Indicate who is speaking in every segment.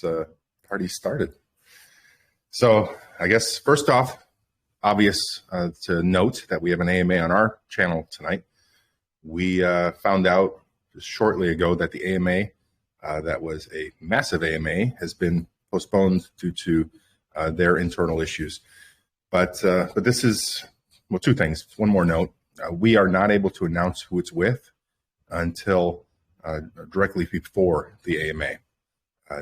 Speaker 1: this party started. So I guess first off, obvious to note that we have an AMA on our channel tonight. We found out just shortly ago that the AMA, that was a massive AMA, has been postponed due to their internal issues. But this is, well, two things. One more note. We are not able to announce who it's with until directly before the AMA.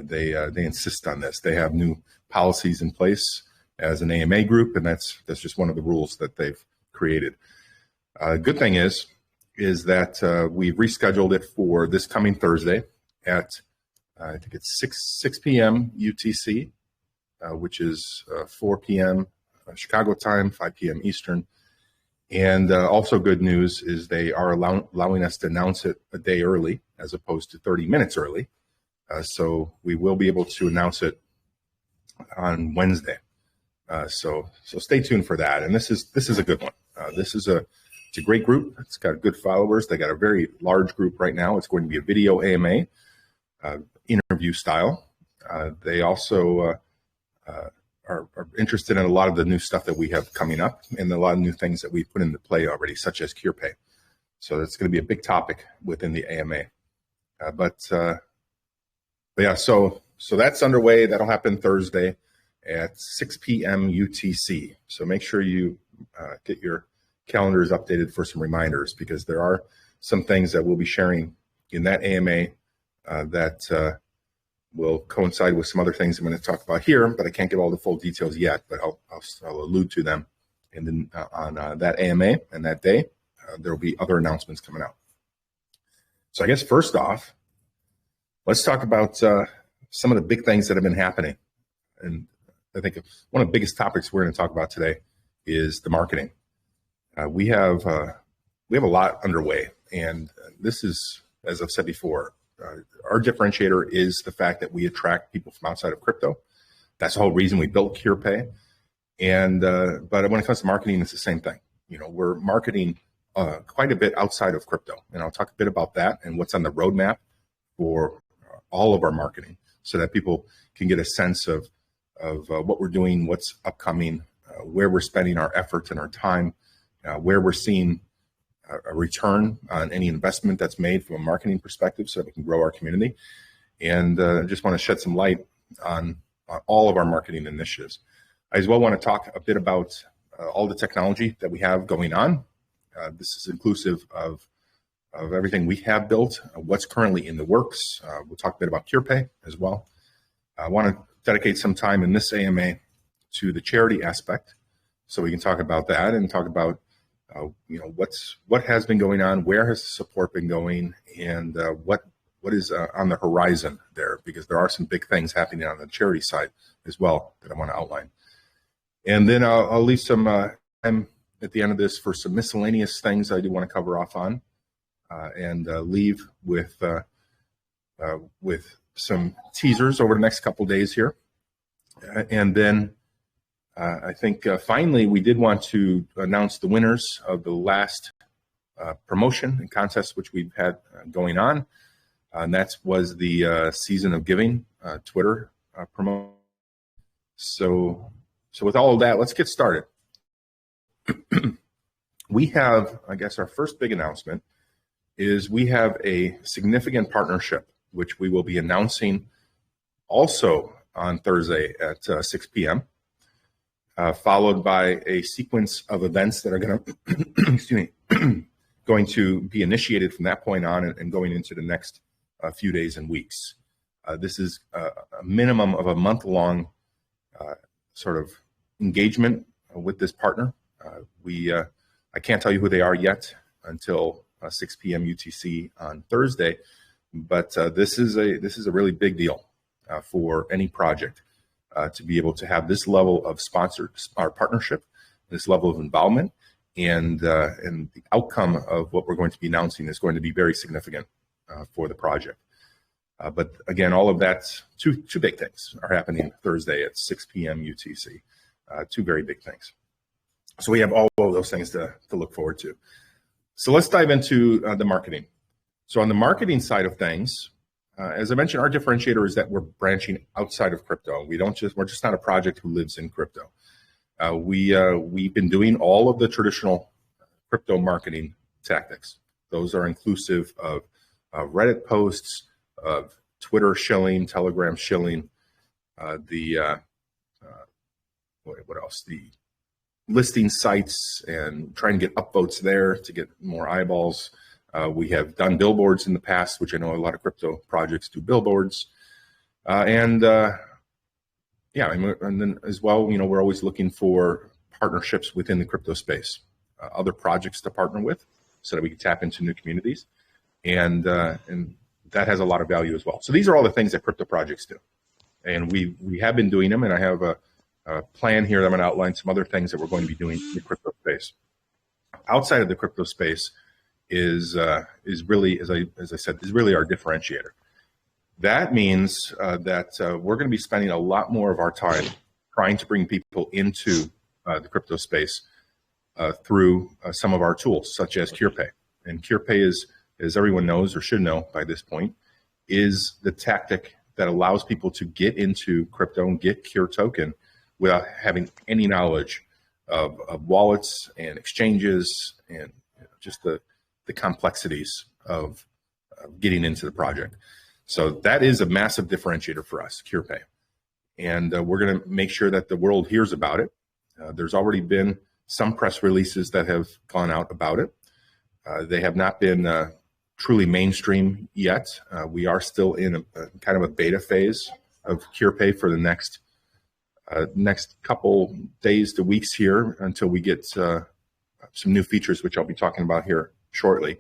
Speaker 1: They insist on this. They have new policies in place as an AMA group, and that's just one of the rules that they've created. Good thing is that we've rescheduled it for this coming Thursday at I think it's 6 p.m. UTC, which is 4 p.m. Chicago time, 5 p.m. Eastern. And also good news is they are allowing us to announce it a day early as opposed to 30 minutes early. So we will be able to announce it on Wednesday. So stay tuned for that. And this is a good one. It's a great group. It's got good followers. They got a very large group right now. It's going to be a video AMA, interview style. They also are interested in a lot of the new stuff that we have coming up and a lot of new things that we put into play already, such as cure pay. So that's going to be a big topic within the AMA. But yeah, so that's underway. That'll happen Thursday at 6 p.m. UTC. So make sure you get your calendars updated for some reminders, because there are some things that we'll be sharing in that AMA that will coincide with some other things I'm going to talk about here, but I can't give all the full details yet, but I'll allude to them. And then on that AMA and that day, there will be other announcements coming out. So I guess first off, let's talk about some of the big things that have been happening. And I think one of the biggest topics we're going to talk about today is the marketing. We have a lot underway, and this is, as I've said before, our differentiator is the fact that we attract people from outside of crypto. That's the whole reason we built CurePay. And but when it comes to marketing, it's the same thing. You know, we're marketing quite a bit outside of crypto, and I'll talk a bit about that and what's on the roadmap for all of our marketing, so that people can get a sense of what we're doing, what's upcoming, where we're spending our efforts and our time, where we're seeing a return on any investment that's made from a marketing perspective, so that we can grow our community. And I just want to shed some light on all of our marketing initiatives. I as well want to talk a bit about all the technology that we have going on. This is inclusive of everything we have built, what's currently in the works. We'll talk a bit about CurePay as well. I want to dedicate some time in this AMA to the charity aspect, so we can talk about that and talk about what has been going on, where has the support been going, and what is on the horizon there, because there are some big things happening on the charity side as well that I want to outline. And then I'll leave some time at the end of this for some miscellaneous things I do want to cover off on, and leave with some teasers over the next couple of days here. And then I think finally we did want to announce the winners of the last promotion and contest which we've had going on, and that was the Season of Giving Twitter promotion. So with all of that, let's get started. We have, I guess, our first big announcement is we have a significant partnership which we will be announcing also on Thursday at 6 p.m. Followed by a sequence of events that are going to, going to be initiated from that point on and going into the next few days and weeks. This is a minimum of a month-long sort of engagement with this partner. I can't tell you who they are yet until 6 p.m. UTC on Thursday, but this is a really big deal for any project. To be able to have this level of our partnership, this level of involvement, and the outcome of what we're going to be announcing is going to be very significant for the project. But again, all of that, two big things are happening Thursday at 6 p.m. UTC. Two very big things. So we have all of those things to look forward to. So let's dive into the marketing. So on the marketing side of things, as I mentioned, our differentiator is that we're branching outside of crypto. We're just not a project who lives in crypto. We've been doing all of the traditional crypto marketing tactics. Those are inclusive of Reddit posts, of Twitter shilling, Telegram shilling, what else? The listing sites and trying to get upvotes there to get more eyeballs. We have done billboards in the past, which I know a lot of crypto projects do billboards. And then as well, we're always looking for partnerships within the crypto space, other projects to partner with so that we can tap into new communities. And that has a lot of value as well. So these are all the things that crypto projects do. And we have been doing them, and I have a plan here that I'm going to outline some other things that we're going to be doing in the crypto space. Outside of the crypto space is really, as I said, is really our differentiator. That means that we're going to be spending a lot more of our time trying to bring people into the crypto space through some of our tools, such as CurePay. And CurePay is, as everyone knows or should know by this point, is the tactic that allows people to get into crypto and get Cure token without having any knowledge of wallets and exchanges and just the complexities of getting into the project. So that is a massive differentiator for us, CurePay. And we're going to make sure that the world hears about it. There's already been some press releases that have gone out about it. They have not been truly mainstream yet. We are still in a kind of a beta phase of CurePay for the next couple days to weeks here until we get some new features, which I'll be talking about here shortly.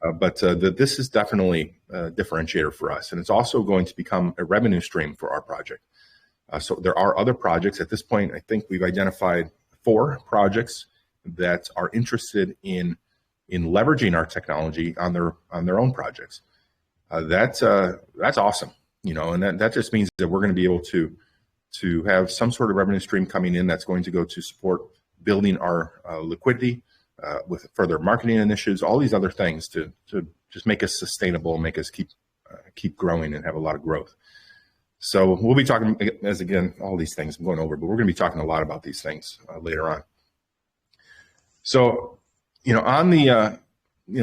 Speaker 1: But this is definitely a differentiator for us. And it's also going to become a revenue stream for our project. So there are other projects. At this point, I think we've identified 4 projects that are interested in leveraging our technology on their own projects. That's awesome, and that just means that we're going to be able to have some sort of revenue stream coming in that's going to go to support building our liquidity with further marketing initiatives, all these other things to just make us sustainable, make us keep growing and have a lot of growth. So we'll be talking, as again, all these things I'm going over, but we're going to be talking a lot about these things later on. So, on the,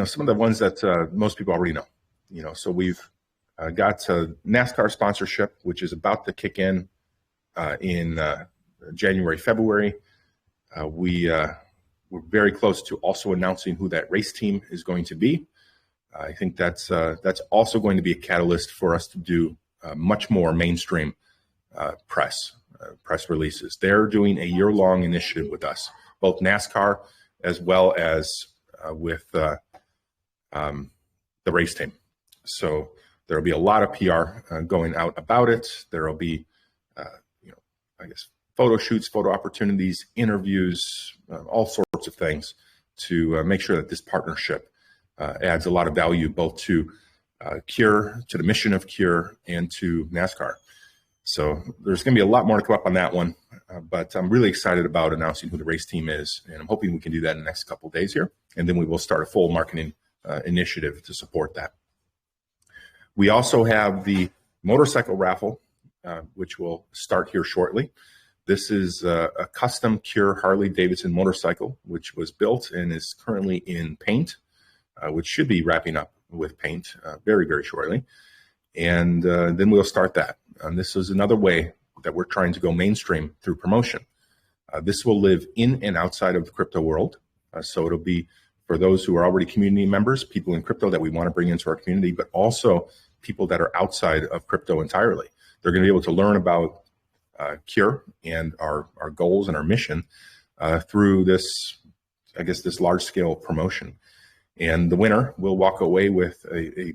Speaker 1: some of the ones that most people already know, so we've got Nascar sponsorship, which is about to kick in January, February. We're very close to also announcing who that race team is going to be. I think that's also going to be a catalyst for us to do much more mainstream press releases. They're doing a year-long initiative with us, both NASCAR as well as with the race team. So there will be a lot of PR going out about it. There will be, photo shoots, photo opportunities, interviews, all sorts of things to make sure that this partnership adds a lot of value both to Cure, to the mission of Cure, and to NASCAR. So there's going to be a lot more to come up on that one, but I'm really excited about announcing who the race team is, and I'm hoping we can do that in the next couple of days here, and then we will start a full marketing initiative to support that. We also have the motorcycle raffle, which will start here shortly. This is a custom Cure Harley-Davidson motorcycle, which was built and is currently in paint, which should be wrapping up with paint very, very shortly. And then we'll start that. And this is another way that we're trying to go mainstream through promotion. This will live in and outside of the crypto world. So it'll be for those who are already community members, people in crypto that we want to bring into our community, but also people that are outside of crypto entirely. They're going to be able to learn about Cure and our goals and our mission through this large-scale promotion. And the winner will walk away with a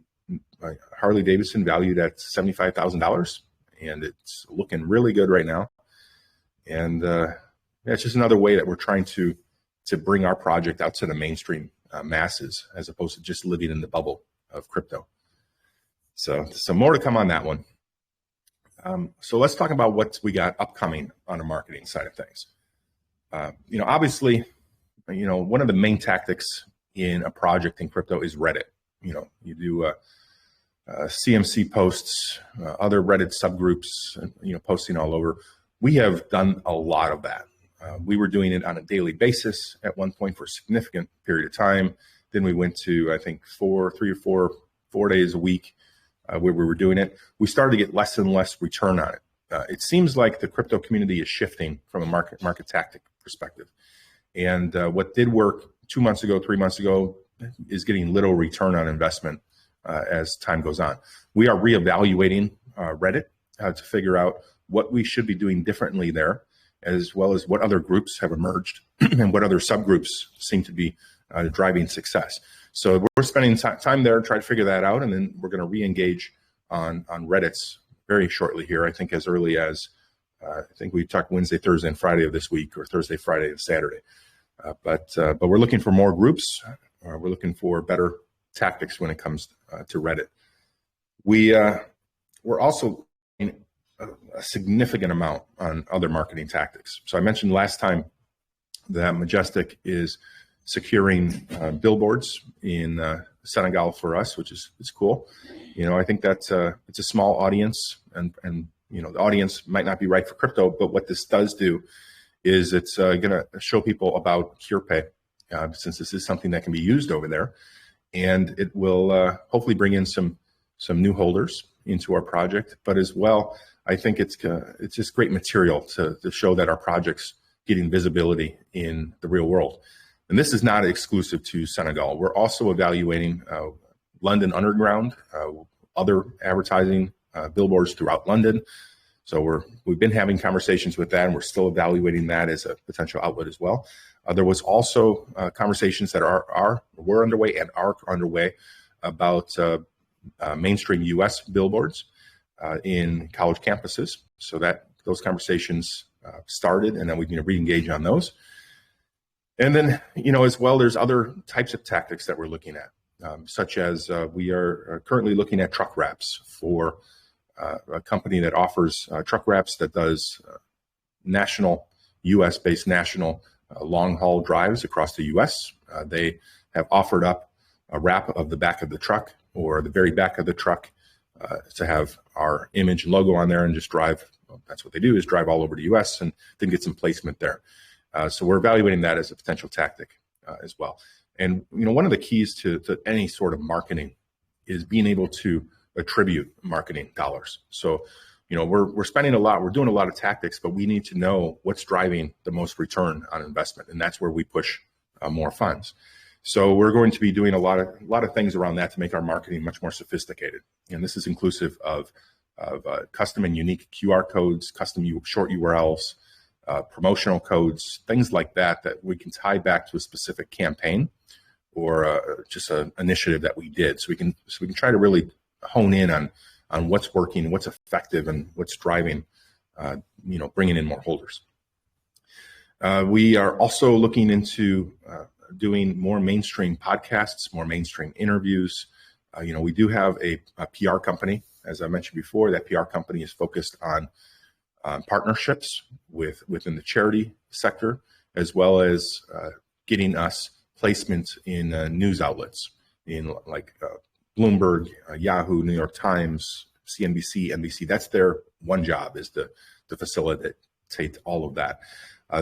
Speaker 1: Harley-Davidson valued at $75,000, and it's looking really good right now. And it's just another way that we're trying to bring our project out to the mainstream masses, as opposed to just living in the bubble of crypto. So some more to come on that one. So let's talk about what we got upcoming on the marketing side of things. Obviously, one of the main tactics in a project in crypto is Reddit. You do CMC posts, other Reddit subgroups, posting all over. We have done a lot of that. We were doing it on a daily basis at one point for a significant period of time. Then we went to, I think, 4 days a week where we were doing it. We started to get less and less return on it. It seems like the crypto community is shifting from a market tactic perspective. And what did work 2 months ago, 3 months ago, is getting little return on investment as time goes on. We are reevaluating Reddit to figure out what we should be doing differently there, as well as what other groups have emerged and what other subgroups seem to be driving success. So we're spending time there trying to figure that out, and then we're going to re-engage on Reddit's very shortly here. I think as early as I think we talked Wednesday, Thursday, and Friday of this week, or Thursday, Friday, and Saturday. But we're looking for more groups. We're looking for better tactics when it comes to Reddit. We're also in a significant amount on other marketing tactics. So I mentioned last time that Majestic is securing billboards in Senegal for us, which is cool. I think that's it's a small audience, and the audience might not be right for crypto, but what this does do is it's going to show people about CurePay, since this is something that can be used over there, and it will hopefully bring in some new holders into our project. But as well, I think it's just great material to show that our project's getting visibility in the real world. And this is not exclusive to Senegal. We're also evaluating London Underground, other advertising billboards throughout London. So we've been having conversations with that, and we're still evaluating that as a potential outlet as well. There was also conversations that were underway and are underway about mainstream U.S. billboards in college campuses. So that those conversations started, and then we can re-engage on those. And then, as well, there's other types of tactics that we're looking at, such as we are currently looking at truck wraps for a company that offers truck wraps that does national, U.S.-based national long-haul drives across the U.S. They have offered up a wrap of the back of the truck or the very back of the truck to have our image and logo on there and just drive. Well, that's what they do, is drive all over the U.S. and then get some placement there. So we're evaluating that as a potential tactic as well. And one of the keys to any sort of marketing is being able to attribute marketing dollars. So we're spending a lot, we're doing a lot of tactics, but we need to know what's driving the most return on investment, and that's where we push more funds. So we're going to be doing a lot of things around that to make our marketing much more sophisticated. And this is inclusive of custom and unique QR codes, custom short URLs, promotional codes, things like that we can tie back to a specific campaign or just an initiative that we did. So we can try to really hone in on what's working, what's effective, and what's driving, bringing in more holders. We are also looking into doing more mainstream podcasts, more mainstream interviews. We do have a PR company, as I mentioned before. That PR company is focused on partnerships within the charity sector, as well as getting us placements in news outlets in like Bloomberg, Yahoo, New York Times, CNBC, NBC. That's their one job, is to facilitate all of that.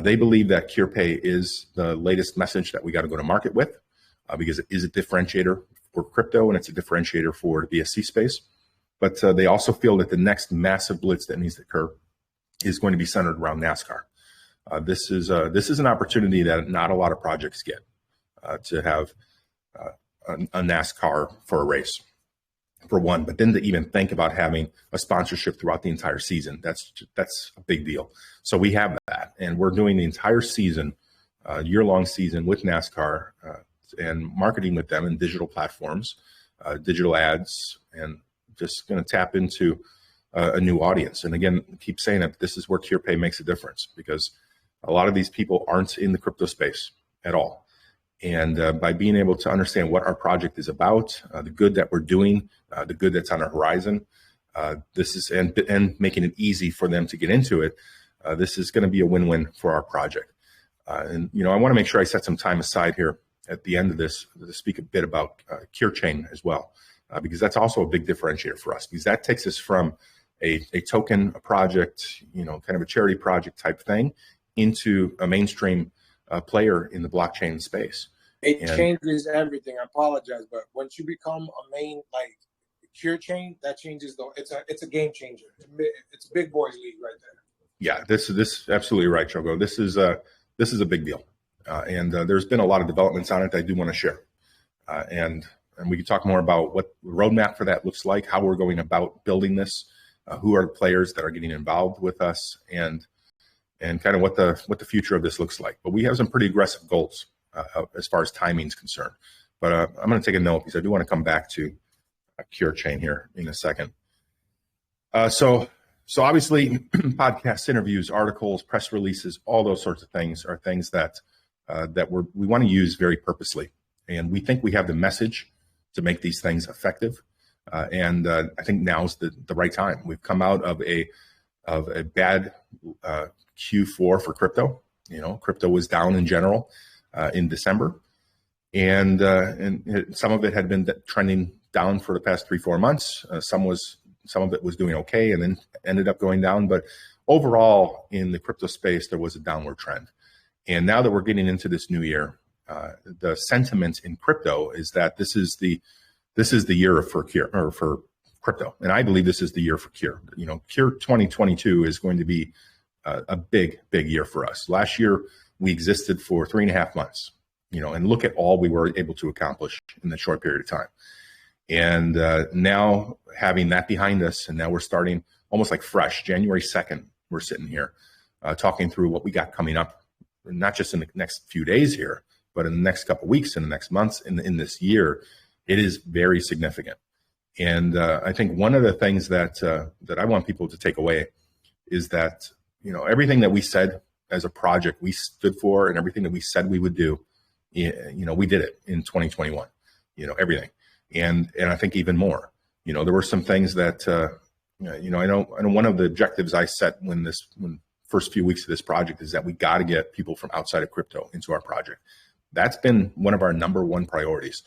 Speaker 1: They believe that CurePay is the latest message that we got to go to market with because it is a differentiator for crypto and it's a differentiator for the BSC space. But they also feel that the next massive blitz that needs to occur is going to be centered around NASCAR. This is an opportunity that not a lot of projects get to have a NASCAR for a race, for one, but then to even think about having a sponsorship throughout the entire season, that's a big deal. So we have that, and we're doing the entire season, year-long season with NASCAR and marketing with them in digital platforms, digital ads, and just going to tap into a new audience. And again, keep saying that this is where CurePay makes a difference, because a lot of these people aren't in the crypto space at all. And by being able to understand what our project is about, the good that we're doing, the good that's on our horizon, and making it easy for them to get into it, this is going to be a win-win for our project. And I want to make sure I set some time aside here at the end of this to speak a bit about CureChain as well. because that's also a big differentiator for us, because that takes us from a token, a project, kind of a charity project type thing into a mainstream player in the blockchain space.
Speaker 2: It changes everything. I apologize, but once you become a main Cure chain, that changes it's a game changer. It's big boys league right there.
Speaker 1: Yeah, this is absolutely right, Chogo. This is a big deal, and there's been a lot of developments on it that I do want to share, and we can talk more about what the roadmap for that looks like, how we're going about building this, who are the players that are getting involved with us, and kind of what the future of this looks like. But we have some pretty aggressive goals as far as timing is concerned. But I'm going to take a note because I do want to come back to a Cure chain here in a second. So obviously, podcasts, interviews, articles, press releases, all those sorts of things are things that we want to use very purposely, and we think we have the message to make these things effective. And I think now's the right time. We've come out of a bad Q4 for crypto. Crypto was down in general in December, and some of it had been trending down for the past 3-4 months. Some of it was doing okay and then ended up going down. But overall, in the crypto space, there was a downward trend. And now that we're getting into this new year, the sentiment in crypto is that this is the year for crypto, and I believe this is the year for Cure. Cure 2022 is going to be a big year for us. Last year we existed for 3.5 months, and look at all we were able to accomplish in that short period of time. And now having that behind us, and now we're starting almost like fresh. January 2nd, we're sitting here talking through what we got coming up, not just in the next few days here, but in the next couple of weeks, in the next months, in this year. It is very significant. And I think one of the things that I want people to take away is that, everything that we said as a project we stood for, and everything that we said we would do, we did it in 2021, everything. And I think even more, there were some things that, I know one of the objectives I set when first few weeks of this project is that we got to get people from outside of crypto into our project. That's been one of our number one priorities,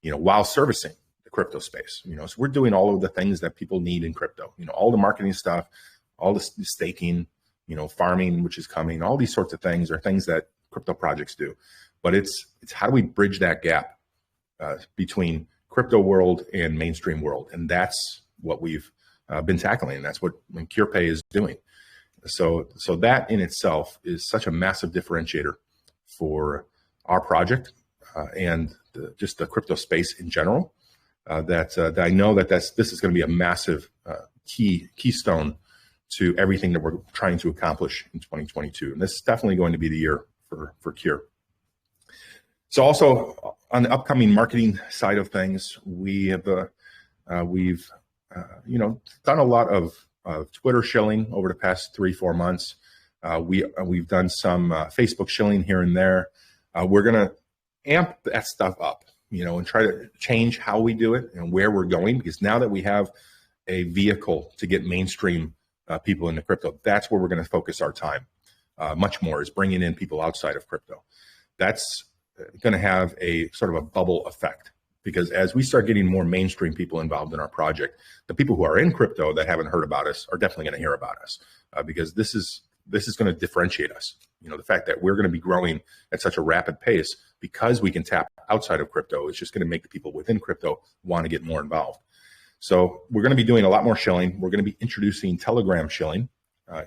Speaker 1: while servicing the crypto space. So we're doing all of the things that people need in crypto, all the marketing stuff, all the staking, farming, which is coming, all these sorts of things are things that crypto projects do. But it's how do we bridge that gap between crypto world and mainstream world? And that's what we've been tackling. And that's what CurePay is doing. So that in itself is such a massive differentiator for our project and just the crypto space in general, that I know that this is going to be a massive keystone to everything that we're trying to accomplish in 2022. And this is definitely going to be the year for Cure. So also on the upcoming marketing side of things, we've done a lot of Twitter shilling over the past 3-4 months. We've done some Facebook shilling here and there. We're going to amp that stuff up, and try to change how we do it and where we're going, because now that we have a vehicle to get mainstream people into crypto, that's where we're going to focus our time much more, is bringing in people outside of crypto. That's going to have a sort of a bubble effect, because as we start getting more mainstream people involved in our project, the people who are in crypto that haven't heard about us are definitely going to hear about us, because this is going to differentiate us. The fact that we're going to be growing at such a rapid pace because we can tap outside of crypto is just going to make the people within crypto want to get more involved. So we're going to be doing a lot more shilling. We're going to be introducing Telegram shilling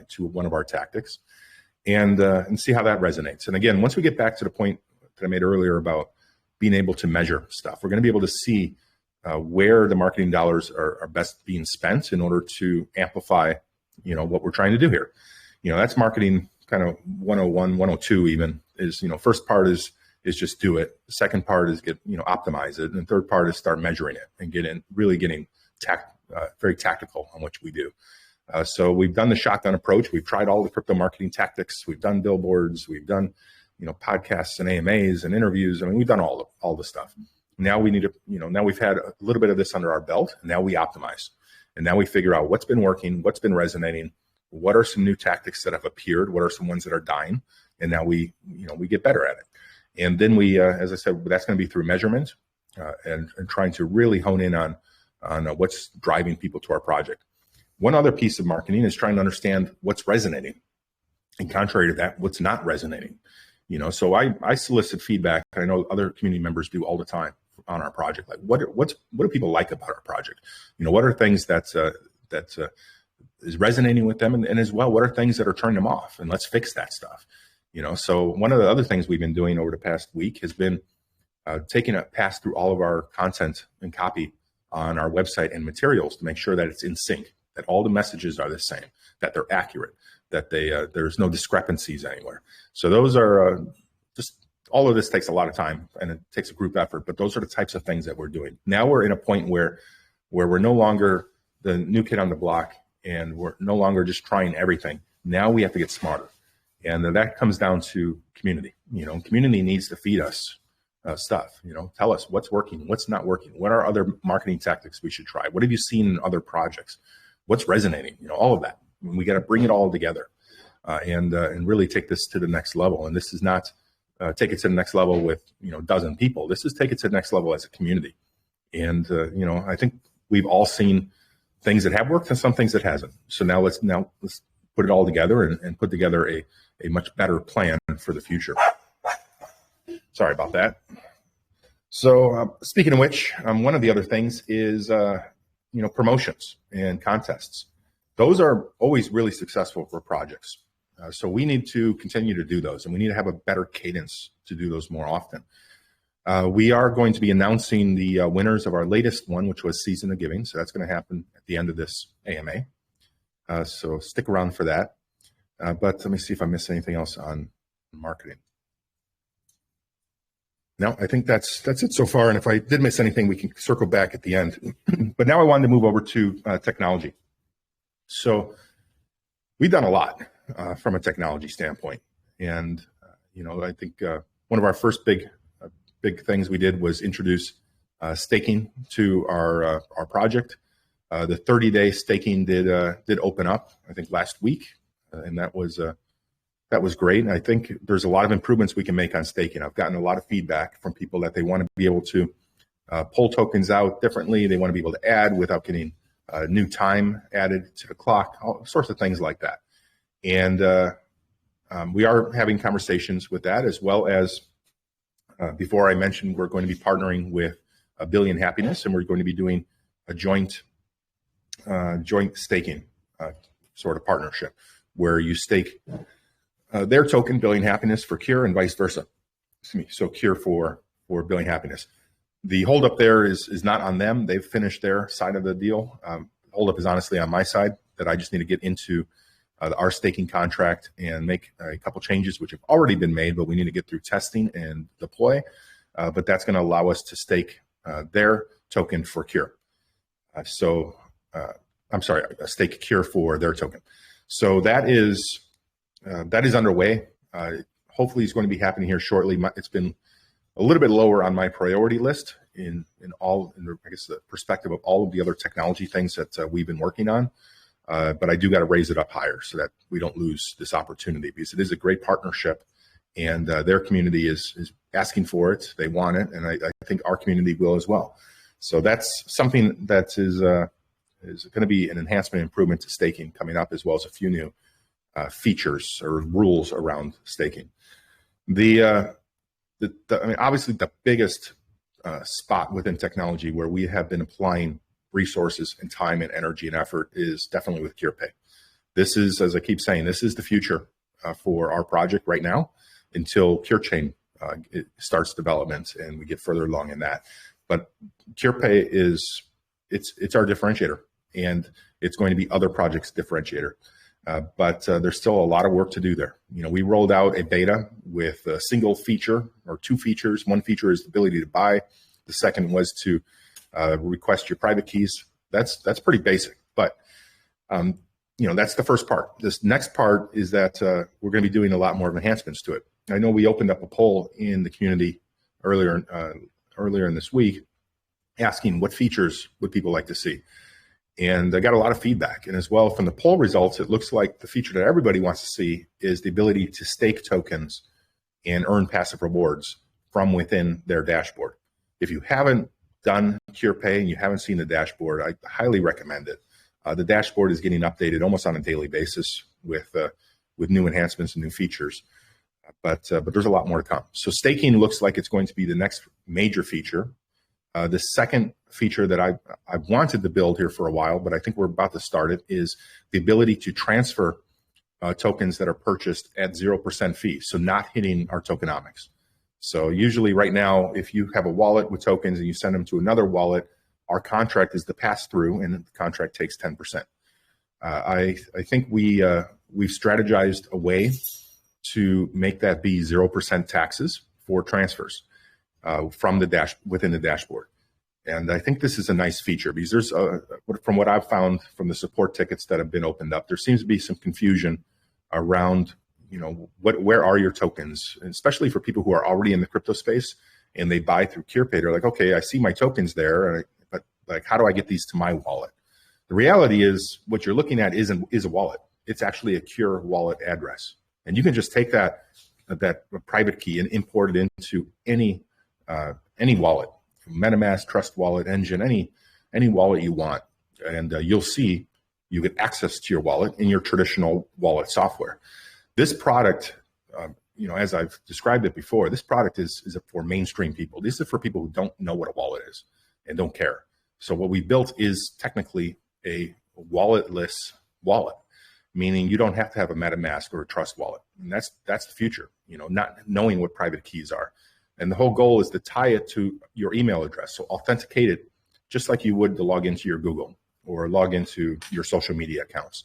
Speaker 1: to one of our tactics, and see how that resonates. And again, once we get back to the point that I made earlier about being able to measure stuff, we're going to be able to see where the marketing dollars are best being spent in order to amplify, what we're trying to do here. That's marketing kind of 101, 102 even is, first part is just do it. The second part is optimize it. And the third part is start measuring it and getting very tactical on what we do. So we've done the shotgun approach. We've tried all the crypto marketing tactics. We've done billboards. We've done, podcasts and AMAs and interviews. I mean, we've done all the stuff. Now we need to, now we've had a little bit of this under our belt, and now we optimize. And now we figure out what's been working, what's been resonating, what are some new tactics that have appeared, what are some ones that are dying, and now we get better at it. And then we, as I said, that's going to be through measurement and trying to really hone in on on what's driving people to our project. One other piece of marketing is trying to understand what's resonating, and contrary to that, what's not resonating. So I solicit feedback. I know other community members do all the time on our project. Like, what do people like about our project? What are things that is resonating with them, and as well, what are things that are turning them off, and let's fix that stuff. So one of the other things we've been doing over the past week has been taking a pass through all of our content and copy on our website and materials to make sure that it's in sync, that all the messages are the same, that they're accurate, that there's no discrepancies anywhere. So those are just, all of this takes a lot of time and it takes a group effort, but those are the types of things that we're doing. Now we're in a point where we're no longer the new kid on the block, and we're no longer just trying everything. Now we have to get smarter. And that comes down to community. Community needs to feed us stuff. Tell us what's working, what's not working. What are other marketing tactics we should try? What have you seen in other projects? What's resonating? All of that. We got to bring it all together and really take this to the next level. And this is not take it to the next level with a dozen people. This is take it to the next level as a community. And I think we've all seen things that have worked and some things that hasn't. So now let's put it all together and put together a much better plan for the future. Sorry about that. So speaking of which, one of the other things is promotions and contests. Those are always really successful for projects. So we need to continue to do those, and we need to have a better cadence to do those more often. We are going to be announcing the winners of our latest one, which was Season of Giving. So that's going to happen at the end of this AMA. So stick around for that. But let me see if I missed anything else on marketing. No, I think that's it so far. And if I did miss anything, we can circle back at the end. But now I wanted to move over to technology. So we've done a lot from a technology standpoint. And, I think one of our first big things we did was introduce staking to our project. The 30-day staking did open up, I think, last week, and that was great. And I think there's a lot of improvements we can make on staking. I've gotten a lot of feedback from people that they want to be able to pull tokens out differently. They want to be able to add without getting new time added to the clock, all sorts of things like that. And we are having conversations with that, as well as before I mentioned we're going to be partnering with A Billion Happiness, and we're going to be doing a joint staking sort of partnership where you stake their token, Billion Happiness, for Cure, and vice versa. So Cure for Billion Happiness. The holdup there is not on them. They've finished their side of the deal. Holdup is honestly on my side, that I just need to get into our staking contract and make a couple changes, which have already been made, but we need to get through testing and deploy. But that's going to allow us to stake their token for Cure. Stake Cure for their token. So that is underway. Hopefully it's going to be happening here shortly. It's been a little bit lower on my priority list in the perspective of all of the other technology things that we've been working on. But I do got to raise it up higher so that we don't lose this opportunity, because it is a great partnership, and their community is asking for it. They want it, and I think our community will as well. So that's something that is going to be an enhancement, improvement to staking coming up, as well as a few new features or rules around staking. Obviously the biggest spot within technology where we have been applying resources and time and energy and effort is definitely with CurePay. This is, as I keep saying, this is the future for our project right now until CureChain starts development and we get further along in that. But CurePay it's our differentiator, and it's going to be other projects' differentiator. But there's still a lot of work to do there. We rolled out a beta with a single feature or two features. One feature is the ability to buy. The second was to request your private keys. That's pretty basic, but that's the first part. This next part is that we're going to be doing a lot more of enhancements to it. I know we opened up a poll in the community earlier in this week, asking what features would people like to see. And I got a lot of feedback. And as well, from the poll results, it looks like the feature that everybody wants to see is the ability to stake tokens and earn passive rewards from within their dashboard. If you haven't done CurePay and you haven't seen the dashboard, I highly recommend it. The dashboard is getting updated almost on a daily basis with new enhancements and new features. But there's a lot more to come. So staking looks like it's going to be the next major feature. The second feature that I've wanted to build here for a while, but I think we're about to start it, is the ability to transfer tokens that are purchased at 0% fee, so not hitting our tokenomics. So usually right now, if you have a wallet with tokens and you send them to another wallet, our contract is the pass-through, and the contract takes 10%. I think we've strategized a way to make that be 0% taxes for transfers from within the dashboard. And I think this is a nice feature because there's, from what I've found from the support tickets that have been opened up, there seems to be some confusion around, where are your tokens, and especially for people who are already in the crypto space and they buy through CurePay. They're like, okay, I see my tokens there, but like, how do I get these to my wallet? The reality is what you're looking at is a wallet. It's actually a Cure wallet address. And you can just take that private key and import it into any wallet, MetaMask, Trust Wallet, Engine, any wallet you want, and you'll see you get access to your wallet in your traditional wallet software. This product, as I've described it before, this product is for mainstream people. This is for people who don't know what a wallet is and don't care. So what we built is technically a walletless wallet, meaning you don't have to have a MetaMask or a Trust Wallet. And that's the future, not knowing what private keys are. And the whole goal is to tie it to your email address. So authenticate it just like you would to log into your Google or log into your social media accounts.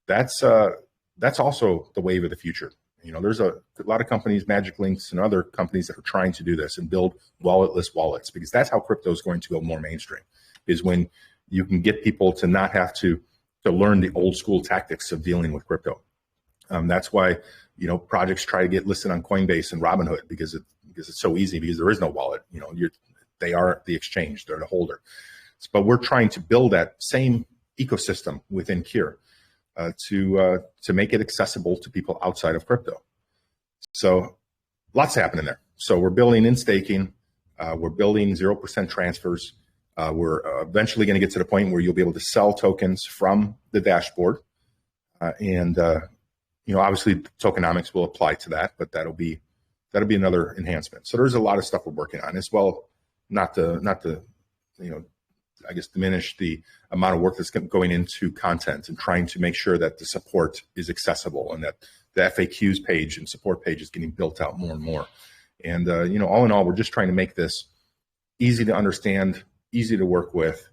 Speaker 1: That's also the wave of the future. There's a lot of companies, Magic Links and other companies, that are trying to do this and build walletless wallets, because that's how crypto is going to go more mainstream, is when you can get people to not have to learn the old school tactics of dealing with crypto. That's why, projects try to get listed on Coinbase and Robinhood because it's so easy, because there is no wallet. They are the exchange, they're the holder. But we're trying to build that same ecosystem within Cure to make it accessible to people outside of crypto. So lots happening there. So we're building in staking, we're building 0% transfers. We're eventually going to get to the point where you'll be able to sell tokens from the dashboard. Obviously tokenomics will apply to that, but that'll be another enhancement. So there's a lot of stuff we're working on as well, not to diminish the amount of work that's going into content and trying to make sure that the support is accessible and that the FAQs page and support page is getting built out more and more. And, all in all, we're just trying to make this easy to understand, easy to work with,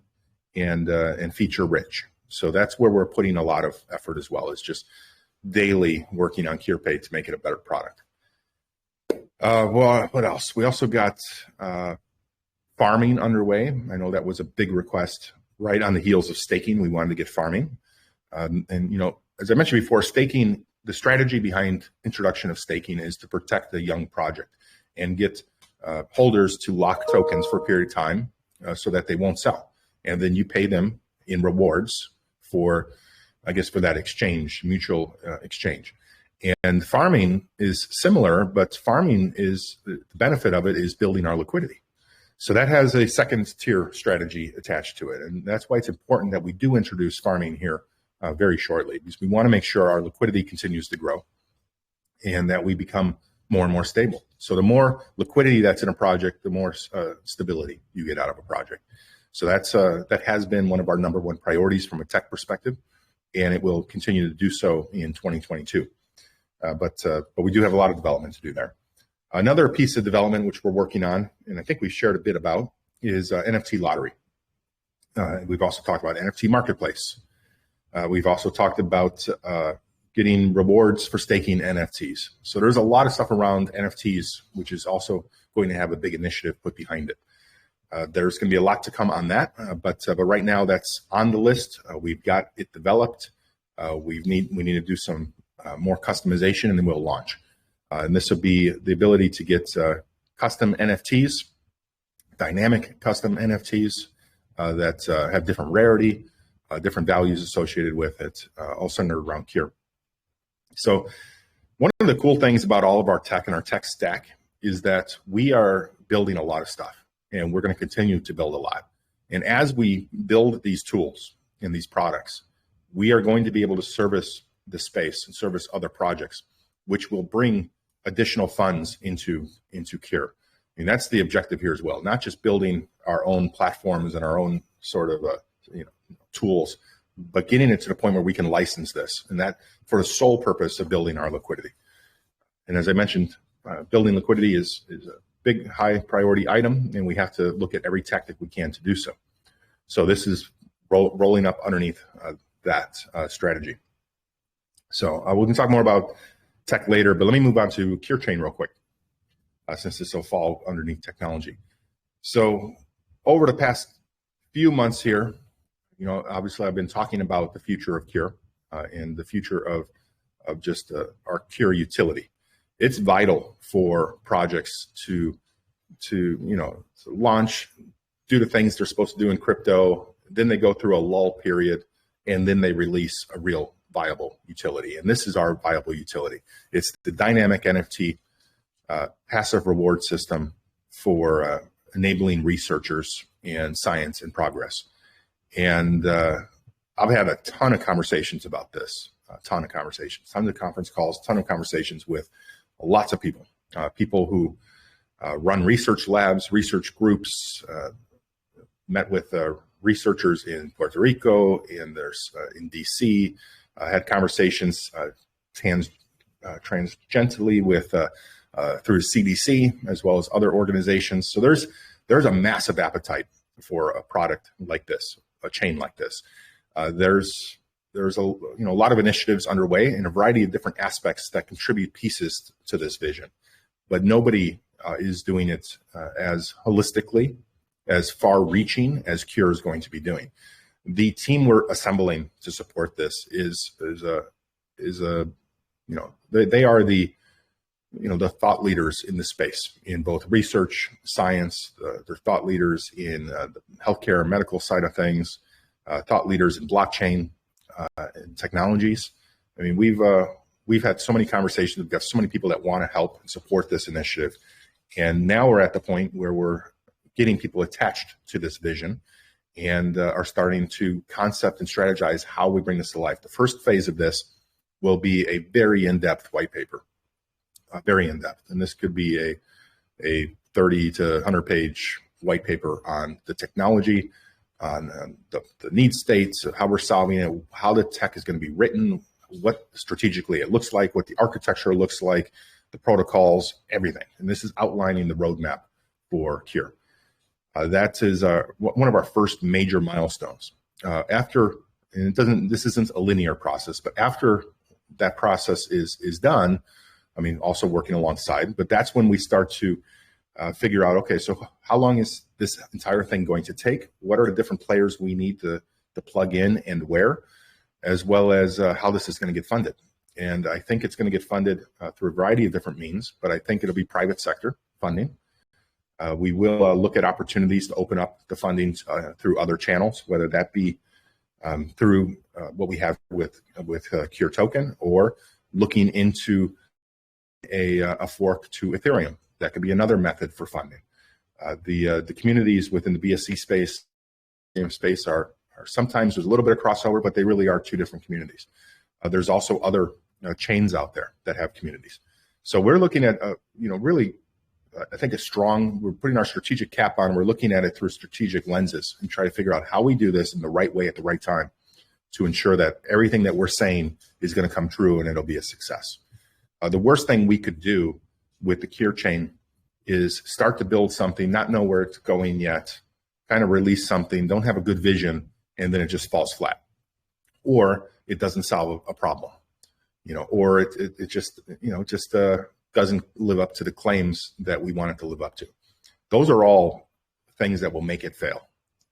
Speaker 1: and feature rich. So that's where we're putting a lot of effort as well, is just daily working on CurePay to make it a better product. What else? We also got farming underway. I know that was a big request right on the heels of staking. We wanted to get farming. As I mentioned before, staking, the strategy behind introduction of staking is to protect the young project and get holders to lock tokens for a period of time so that they won't sell. And then you pay them in rewards for that exchange, mutual exchange. And farming is similar, but farming is, the benefit of it is building our liquidity. So that has a second tier strategy attached to it. And that's why it's important that we do introduce farming here very shortly, because we want to make sure our liquidity continues to grow and that we become more and more stable. So the more liquidity that's in a project, the more stability you get out of a project. So that has been one of our number one priorities from a tech perspective, and it will continue to do so in 2022. But we do have a lot of development to do there. Another piece of development which we're working on, and I think we've shared a bit about, is NFT lottery. We've also talked about NFT marketplace. We've also talked about getting rewards for staking NFTs. So there's a lot of stuff around NFTs, which is also going to have a big initiative put behind it. There's going to be a lot to come on that, but right now that's on the list. We've got it developed. We need to do some more customization, and then we'll launch. And this will be the ability to get custom NFTs, dynamic custom NFTs that have different rarity, different values associated with it, all centered around Cure. So one of the cool things about all of our tech and our tech stack is that we are building a lot of stuff. and we're going to continue to build a lot. And as we build these tools and these products, we are going to be able to service the space and service other projects, which will bring additional funds into Cure. And that's the objective here as well, not just building our own platforms and our own sort of tools, but getting it to the point where we can license this, and that for the sole purpose of building our liquidity. And as I mentioned, building liquidity is a big, high priority item, and we have to look at every tactic we can to do so. So this is rolling up underneath that strategy. So we can talk more about tech later, but let me move on to Cure Chain real quick, since this will fall underneath technology. So over the past few months here, obviously I've been talking about the future of Cure and the future of just our Cure utility. It's vital for projects to launch, do the things they're supposed to do in crypto, then they go through a lull period, and then they release a real viable utility. And this is our viable utility. It's the dynamic NFT passive reward system for enabling researchers and science and progress. And I've had a ton of conversations about this, tons of conference calls, ton of conversations with lots of people, people who run research labs, research groups, met with researchers in Puerto Rico, and there's in DC, had conversations tangentially with through CDC as well as other organizations. So there's a massive appetite for a product like this, a chain like this. There's a lot of initiatives underway in a variety of different aspects that contribute pieces to this vision, but nobody is doing it as holistically, as far-reaching as Cure is going to be doing. The team we're assembling to support this they are the thought leaders in the space in both research, science. They're thought leaders in the healthcare and medical side of things, thought leaders in blockchain and technologies. I mean, we've had so many conversations. We've got so many people that want to help and support this initiative, and now we're at the point where we're getting people attached to this vision and are starting to concept and strategize how we bring this to life. The first phase of this will be a very in-depth white paper, very in-depth. And this could be a 30 to 100 page white paper on the technology, on the need states, how we're solving it, how the tech is going to be written, what strategically it looks like, what the architecture looks like, the protocols, everything. And this is outlining the roadmap for Cure. That is one of our first major milestones. This isn't a linear process, but after that process is done, I mean, also working alongside, but that's when we start to figure out, okay, so how long is this entire thing going to take? What are the different players we need to plug in and where, as well as how this is going to get funded. And I think it's going to get funded through a variety of different means, but I think it'll be private sector funding. We will look at opportunities to open up the funding through other channels, whether that be through what we have with Cure Token, or looking into a fork to Ethereum. That could be another method for funding. The communities within the BSC space are sometimes there's a little bit of crossover, but they really are two different communities. There's also other chains out there that have communities. So we're looking at really. I think we're putting our strategic cap on. We're looking at it through strategic lenses and try to figure out how we do this in the right way at the right time to ensure that everything that we're saying is going to come true and it'll be a success. The worst thing we could do with the Cure chain is start to build something, not know where it's going yet, kind of release something, don't have a good vision, and then it just falls flat. Or it doesn't solve a problem, or it just doesn't live up to the claims that we want it to live up to. Those are all things that will make it fail.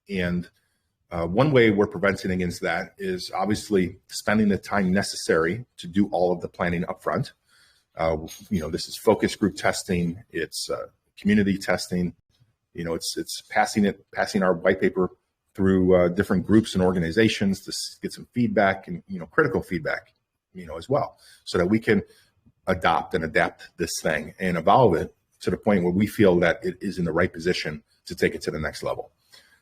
Speaker 1: And one way we're preventing against that is obviously spending the time necessary to do all of the planning upfront. This is focus group testing, it's community testing, it's passing our white paper through different groups and organizations to get some feedback and, critical feedback, as well, so that we can adopt and adapt this thing and evolve it to the point where we feel that it is in the right position to take it to the next level.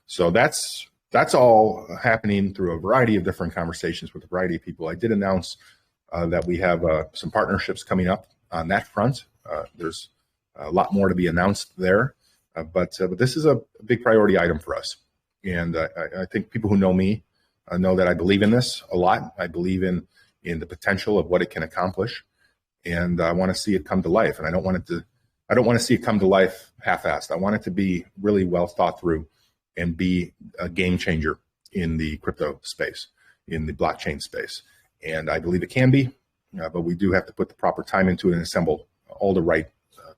Speaker 1: So that's all happening through a variety of different conversations with a variety of people. I did announce that we have some partnerships coming up on that front. There's a lot more to be announced there, but this is a big priority item for us. And I think people who know me know that I believe in this a lot. I believe in the potential of what it can accomplish, and I want to see it come to life. And I don't want to see it come to life half-assed. I want it to be really well thought through and be a game changer in the crypto space, in the blockchain space. And I believe it can be, but we do have to put the proper time into it and assemble all the right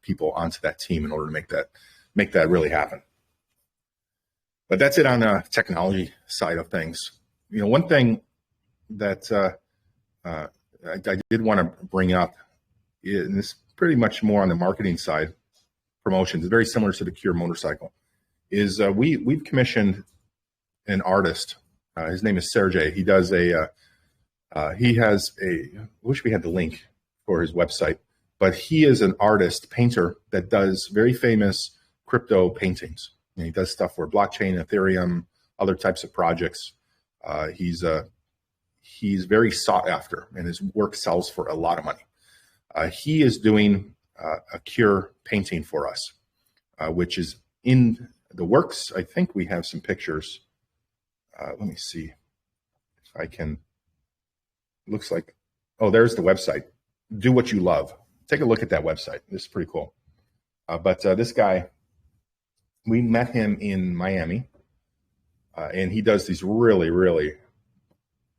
Speaker 1: people onto that team in order to make that really happen. But that's it on the technology side of things. One thing that I did want to bring up, and this is pretty much more on the marketing side, promotions, it's very similar to the Cure motorcycle, is we've commissioned an artist. His name is Sergey. He does I wish we had the link for his website, but he is an artist, painter that does very famous crypto paintings. And he does stuff for blockchain, Ethereum, other types of projects. He's very sought after, and his work sells for a lot of money. He is doing a Cure painting for us, which is in the works. I think we have some pictures. Let me see if I can. Looks like, oh, there's the website. Do What You Love. Take a look at that website. This is pretty cool. But this guy, we met him in Miami, and he does these really, really,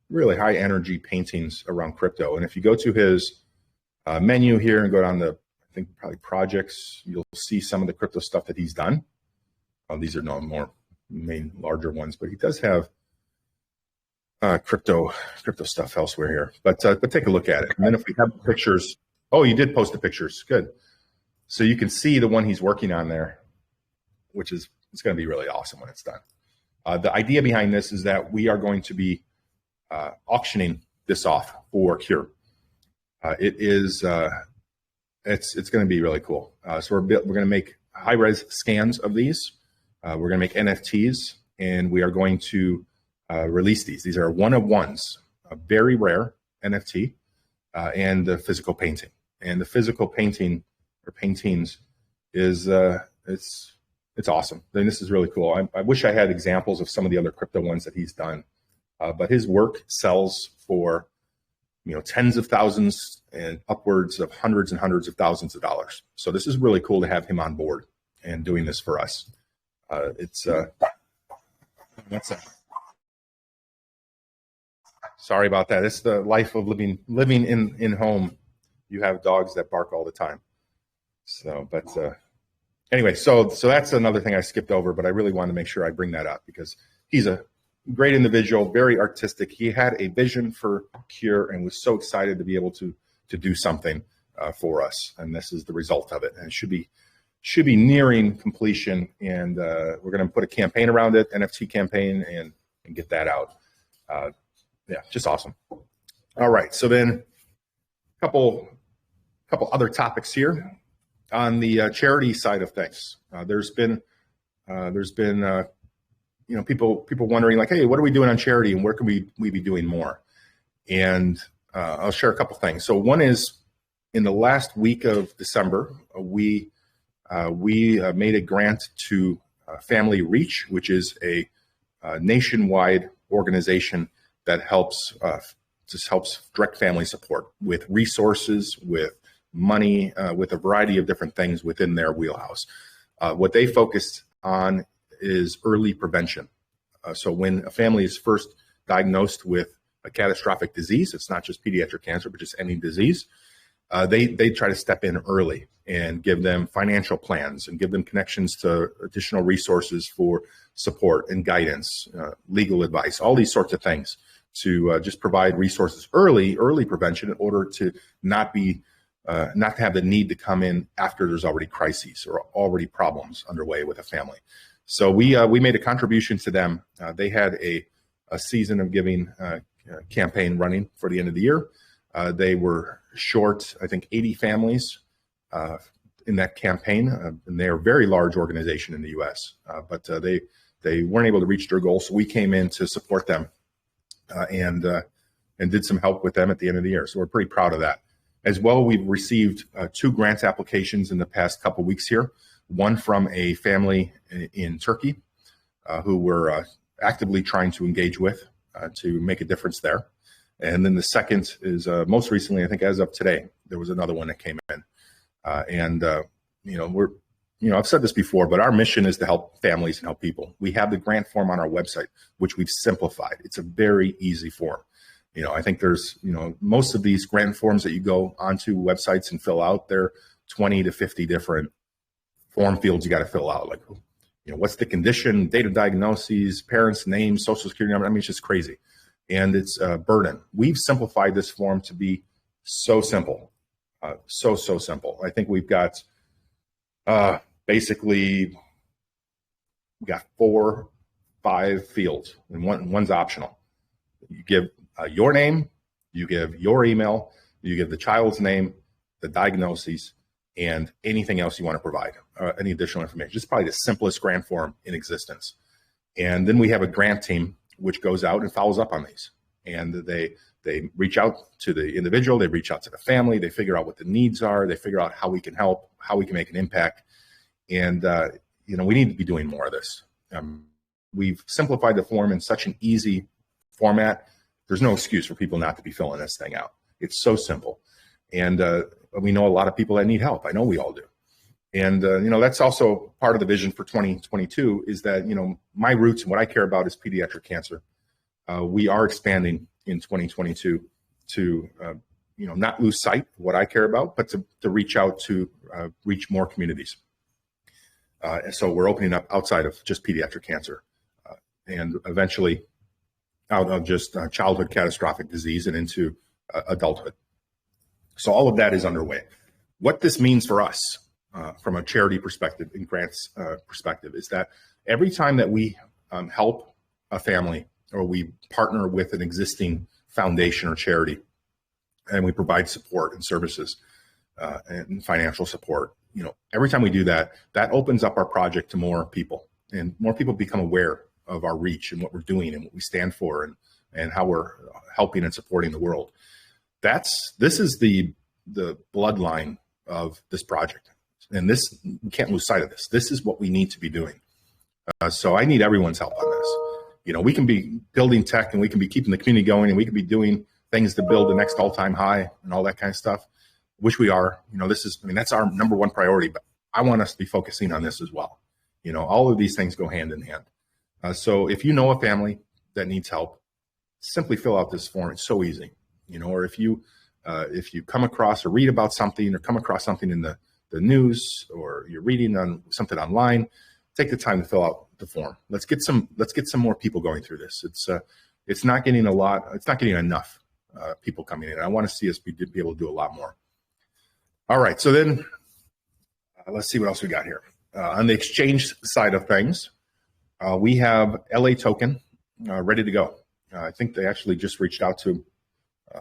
Speaker 1: really high energy paintings around crypto. And if you go to his menu here and go down to, I think probably projects, you'll see some of the crypto stuff that he's done. These are no more main larger ones, but he does have crypto stuff elsewhere here. But take a look at it. And then if we have pictures, oh, you did post the pictures. Good. So you can see the one he's working on there, which is, it's going to be really awesome when it's done. The idea behind this is that we are going to be auctioning this off for Cure. It's going to be really cool. So we're going to make high-res scans of these. We're going to make NFTs, and we are going to release these. These are one-of-ones, a very rare NFT, and the physical painting. And the physical painting or paintings is it's awesome. I mean, this is really cool. I wish I had examples of some of the other crypto ones that he's done, but his work sells for tens of thousands and upwards of hundreds and hundreds of thousands of dollars. So this is really cool to have him on board and doing this for us. Sorry about that. It's the life of living in home. You have dogs that bark all the time. So, but anyway, so that's another thing I skipped over, but I really wanted to make sure I bring that up because he's a great individual, very artistic. He had a vision for Cure and was so excited to be able to do something for us, and this is the result of it. And it should be nearing completion, and we're going to put a campaign around it, NFT campaign, and get that out. Yeah, just awesome. All right, so then a couple other topics here on the charity side of things. There's been people wondering like, hey, what are we doing on charity, and where can we be doing more? And I'll share a couple things. So one is in the last week of December, we made a grant to Family Reach, which is a nationwide organization that helps direct family support with resources, with money, with a variety of different things within their wheelhouse. What they focused on is early prevention. So when a family is first diagnosed with a catastrophic disease, it's not just pediatric cancer, but just any disease, they try to step in early and give them financial plans and give them connections to additional resources for support and guidance, legal advice, all these sorts of things to just provide resources early prevention in order to not to have the need to come in after there's already crises or already problems underway with a family. So we made a contribution to them. They had a season of giving campaign running for the end of the year. They were short, I think, 80 families in that campaign, and they're a very large organization in the U.S., but they weren't able to reach their goal, so we came in to support them and did some help with them at the end of the year. So we're pretty proud of that. As well, we've received 2 grant applications in the past couple weeks here. One from a family in Turkey who we're actively trying to engage with to make a difference there. And then the second is most recently, I think as of today, there was another one that came in. I've said this before, but our mission is to help families and help people. We have the grant form on our website, which we've simplified. It's a very easy form. I think there's, most of these grant forms that you go onto websites and fill out, they're 20 to 50 different form fields you got to fill out. Like, what's the condition, date of diagnoses, parents' names, social security number. I mean, it's just crazy. And it's a burden. We've simplified this form to be so simple, so simple. I think we've got basically, we got 4, 5 fields, and one's optional. You give your name, you give your email, you give the child's name, the diagnoses, and anything else you want to provide, any additional information. It's probably the simplest grant form in existence. And then we have a grant team which goes out and follows up on these. And they reach out to the individual, they reach out to the family, they figure out what the needs are, they figure out how we can help, how we can make an impact. And, we need to be doing more of this. We've simplified the form in such an easy format. There's no excuse for people not to be filling this thing out. It's so simple. And we know a lot of people that need help. I know we all do. And, that's also part of the vision for 2022 is that, my roots and what I care about is pediatric cancer. We are expanding in 2022 to, not lose sight of what I care about, but to reach out to reach more communities. And so we're opening up outside of just pediatric cancer and eventually out of just childhood catastrophic disease and into adulthood. So all of that is underway. What this means for us from a charity perspective and grants perspective is that every time that we help a family or we partner with an existing foundation or charity and we provide support and services and financial support, every time we do that, that opens up our project to more people and more people become aware of our reach and what we're doing and what we stand for and how we're helping and supporting the world. This is the bloodline of this project. And this, we can't lose sight of this. This is what we need to be doing. So I need everyone's help on this. We can be building tech and we can be keeping the community going and we can be doing things to build the next all-time high and all that kind of stuff, which we are. That's our number one priority, but I want us to be focusing on this as well. All of these things go hand in hand. So if you know a family that needs help, simply fill out this form. It's so easy. Or if you come across or read about something or come across something in the news or you're reading on something online, take the time to fill out the form. Let's get some more people going through this. It's not getting enough people coming in. I want to see us be able to do a lot more. All right. So then let's see what else we got here. On the exchange side of things, we have LA token ready to go. I think they actually just reached out to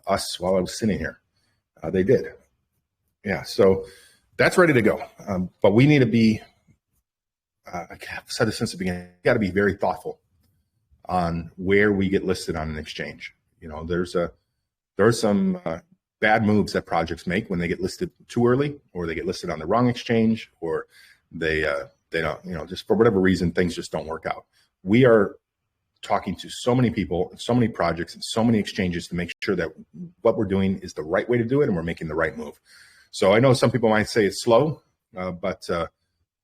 Speaker 1: us while I was sitting here. They did. Yeah. So that's ready to go. But we need to be, I've said this since the beginning, got to be very thoughtful on where we get listed on an exchange. There's some bad moves that projects make when they get listed too early, or they get listed on the wrong exchange, or they don't, just for whatever reason, things just don't work out. We are talking to so many people, so many projects, and so many exchanges to make sure that what we're doing is the right way to do it and we're making the right move. So I know some people might say it's slow, but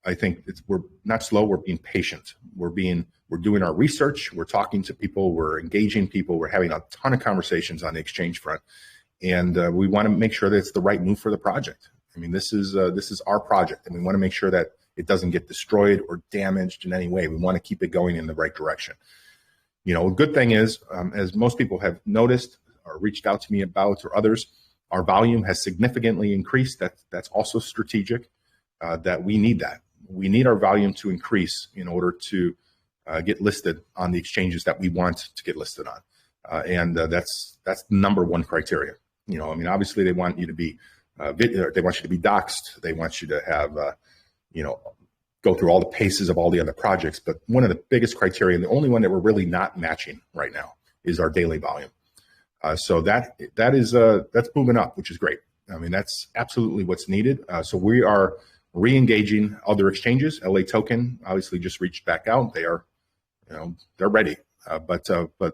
Speaker 1: I think we're not slow. We're being patient. We're doing our research. We're talking to people. We're engaging people. We're having a ton of conversations on the exchange front, and we want to make sure that it's the right move for the project. This is our project, and we want to make sure that it doesn't get destroyed or damaged in any way. We want to keep it going in the right direction. A good thing is, as most people have noticed or reached out to me about, or others, our volume has significantly increased. That's also strategic. That we need that. We need our volume to increase in order to get listed on the exchanges that we want to get listed on. And that's the number one criteria. Obviously they want you to be video. They want you to be doxxed. They want you to have, go through all the paces of all the other projects. But one of the biggest criteria, and the only one that we're really not matching right now, is our daily volume. So that's moving up, which is great. I mean, that's absolutely what's needed. So we are re-engaging other exchanges. LA Token obviously just reached back out. They are, they're ready. But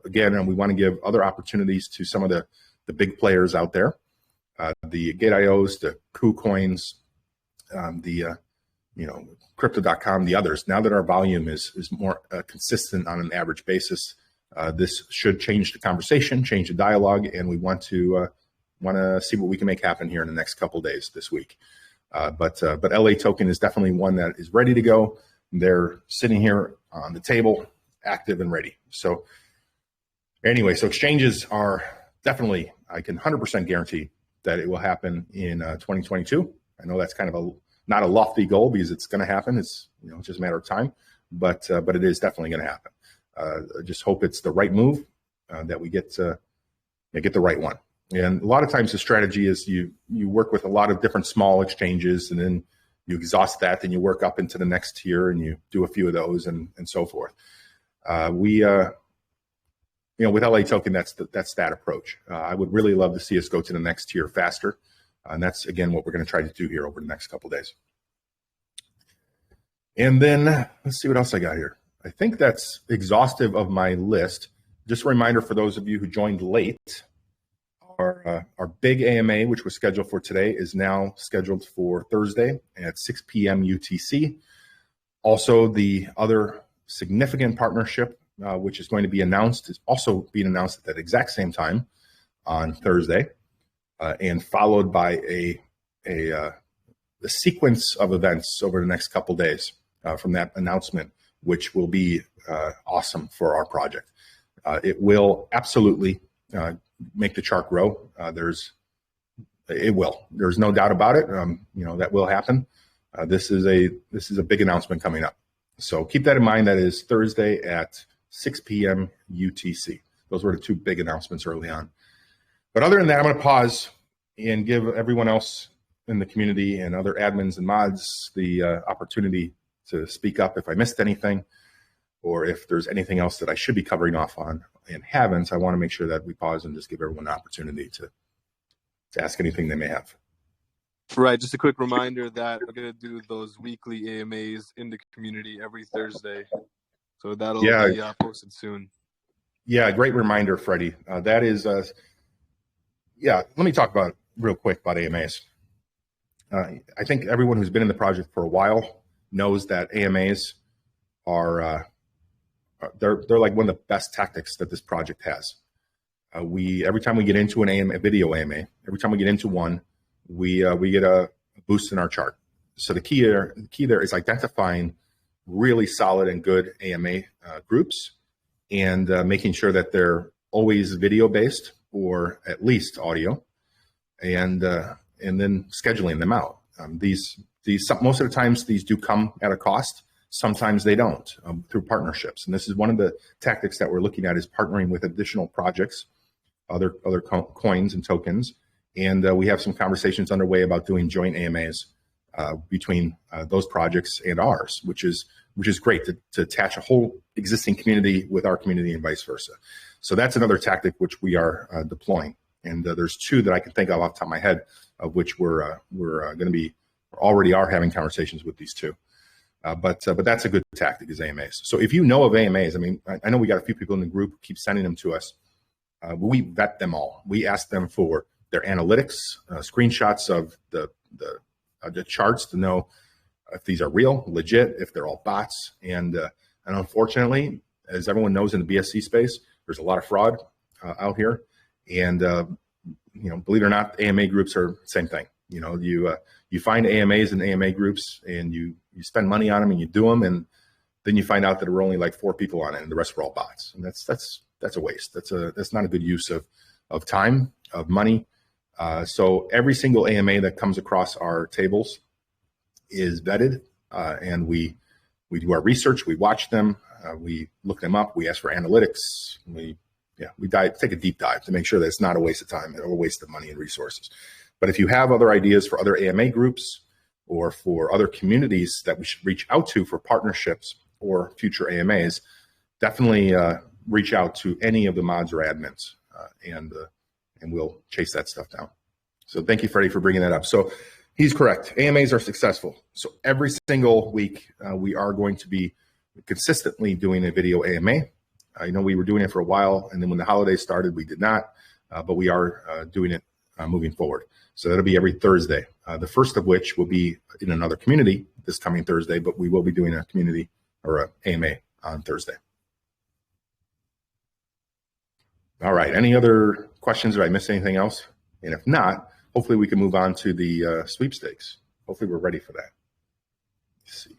Speaker 1: again, we want to give other opportunities to some of the big players out there, the Gate.ios, the KuCoins, Crypto.com, the others. Now that our volume is more consistent on an average basis, this should change the conversation, change the dialogue, and we want to see what we can make happen here in the next couple days this week. But LA Token is definitely one that is ready to go. They're sitting here on the table, active and ready. So anyway, so exchanges are definitely, I can 100% guarantee that it will happen in 2022. I know that's kind of not a lofty goal because it's going to happen. It's just a matter of time, but it is definitely going to happen. I just hope it's the right move, that we get the right one. And a lot of times the strategy is you work with a lot of different small exchanges, and then you exhaust that, then you work up into the next tier and you do a few of those and so forth. With LA Token, that's that approach. I would really love to see us go to the next tier faster. And that's, again, what we're going to try to do here over the next couple of days. And then let's see what else I got here. I think that's exhaustive of my list. Just a reminder for those of you who joined late, our big AMA, which was scheduled for today, is now scheduled for Thursday at 6 p.m. UTC. Also, the other significant partnership, which is going to be announced, is also being announced at that exact same time on Thursday, and followed by a sequence of events over the next couple days from that announcement, which will be awesome for our project. It will absolutely make the chart grow. There's no doubt about it. That will happen. This is a big announcement coming up. So keep that in mind. That is Thursday at 6 p.m. UTC. Those were the two big announcements early on. But other than that, I'm going to pause and give everyone else in the community and other admins and mods the opportunity to speak up if I missed anything, or if there's anything else that I should be covering off on and haven't. I want to make sure that we pause and just give everyone an opportunity to ask anything they may have.
Speaker 3: Right. Just a quick reminder that we're going to do those weekly AMAs in the community every Thursday. So that'll be posted soon.
Speaker 1: Yeah, great reminder, Freddie. That is, let me talk about real quick about AMAs. I think everyone who's been in the project for a while knows that AMAs are they're like one of the best tactics that this project has. Every time we get into a video AMA, every time we get into one, we get a boost in our chart. So the key there is identifying really solid and good AMA groups, and making sure that they're always video based or at least audio, and then scheduling them out. These most of the times these do come at a cost. Sometimes they don't, through partnerships. And this is one of the tactics that we're looking at, is partnering with additional projects, other coins and tokens. And we have some conversations underway about doing joint AMAs between those projects and ours, which is great to attach a whole existing community with our community and vice versa. So that's another tactic which we are deploying. And there's two that I can think of off the top of my head, of which we're already having conversations with these two. But that's a good tactic, is AMAs. So if you know of AMAs, I mean, I know we got a few people in the group who keep sending them to us. We vet them all. We ask them for their analytics, screenshots of the charts to know if these are real, legit, if they're all bots. And unfortunately, as everyone knows in the BSC space, there's a lot of fraud out here. And believe it or not, AMA groups are the same thing. You find AMAs and AMA groups, and you spend money on them and you do them, and then you find out that there were only like 4 people on it, and the rest were all bots. And that's a waste. That's not a good use of time, of money. So every single AMA that comes across our tables is vetted, and we do our research. We watch them. We look them up. We ask for analytics. We take a deep dive to make sure that it's not a waste of time or a waste of money and resources. But if you have other ideas for other AMA groups or for other communities that we should reach out to for partnerships or future AMAs, definitely reach out to any of the mods or admins, and we'll chase that stuff down. So thank you, Freddie, for bringing that up. So he's correct. AMAs are successful. So every single week, we are going to be consistently doing a video AMA. I know we were doing it for a while, and then when the holidays started, we did not, but we are doing it moving forward. So that'll be every Thursday, the first of which will be in another community this coming Thursday, but we will be doing a community or a AMA on Thursday. All right, any other questions? Did I miss anything else? And if not, hopefully we can move on to the sweepstakes. Hopefully we're ready for that. Let's see.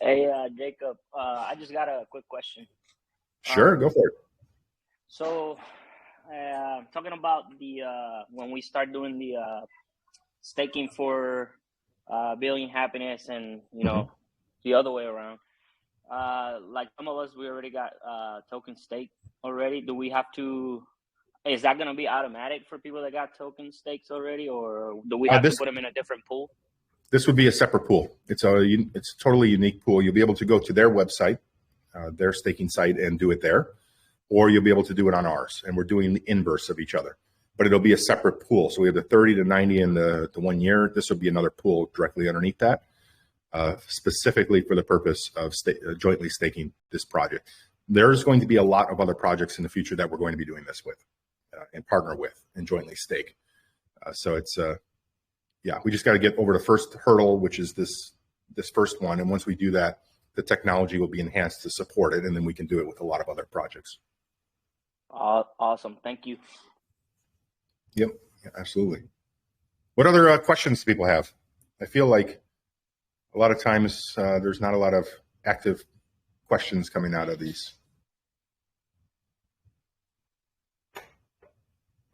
Speaker 4: Hey, Jacob, I just got a quick question.
Speaker 1: Sure, go for it.
Speaker 4: So, talking about the when we start doing the staking for building happiness, and the other way around, like some of us, we already got token stake already. Do we have to? Is that going to be automatic for people that got token stakes already, or do we have to put them in a different pool? This
Speaker 1: would be a separate pool. It's a totally unique pool. You'll be able to go to their website, their staking site, and do it there, or you'll be able to do it on ours. And we're doing the inverse of each other, but it'll be a separate pool. So we have the 30 to 90 and the 1 year. This will be another pool directly underneath that, specifically for the purpose of jointly staking this project. There's going to be a lot of other projects in the future that we're going to be doing this with and partner with and jointly stake. So it's yeah, we just got to get over the first hurdle, which is this first one. And once we do that, the technology will be enhanced to support it, and then we can do it with a lot of other projects.
Speaker 4: Awesome. Thank you.
Speaker 1: Yep, yeah, absolutely. What other questions do people have? I feel like a lot of times there's not a lot of active questions coming out of these.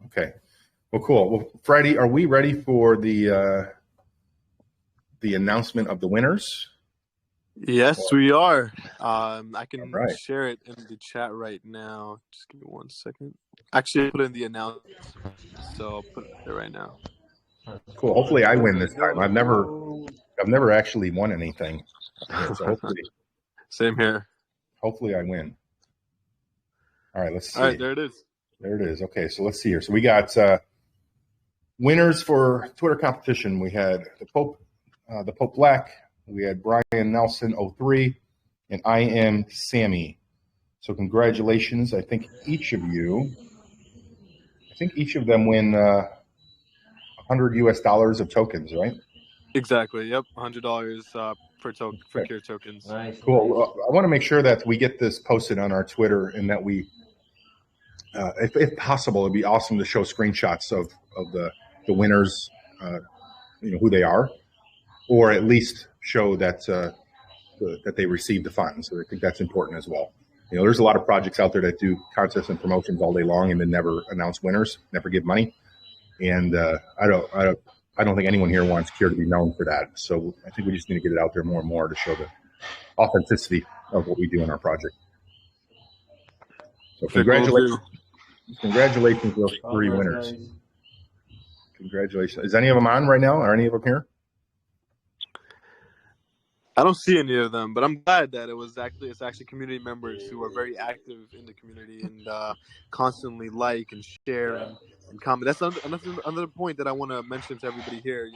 Speaker 1: Okay. Well, cool. Well, Friday, are we ready for the announcement of the winners?
Speaker 3: Yes, we are. I can share it in the chat right now. Just give me 1 second. Actually, I put in the announcement, so I'll put it there right now.
Speaker 1: Cool. Hopefully, I win this time. I've never actually won anything. So hopefully,
Speaker 3: same here.
Speaker 1: Hopefully, I win. All right. Let's see.
Speaker 3: All right, there it is.
Speaker 1: There it is. Okay, so let's see here. So we got winners for Twitter competition. We had the Pope Black. We had Brian Nelson 03, and I am Sammy. So congratulations. I think each of them win $100 US of tokens, right?
Speaker 3: Exactly. Yep, $100 per token for Cure tokens.
Speaker 1: Nice. Cool. I want to make sure that we get this posted on our Twitter, and that we, if possible, it'd be awesome to show screenshots of the winners, who they are, or at least show that that they received the funds. So I think that's important as well. There's a lot of projects out there that do contests and promotions all day long and then never announce winners, never give money. And I don't think anyone here wants Cure to be known for that. So I think we just need to get it out there more and more to show the authenticity of what we do in our project. So congratulations to those 3 winners. Congratulations. Is any of them on right now? Are any of them here?
Speaker 3: I don't see any of them, but I'm glad that it's actually community members who are very active in the community and constantly like and share and comment. That's another point that I want to mention to everybody here.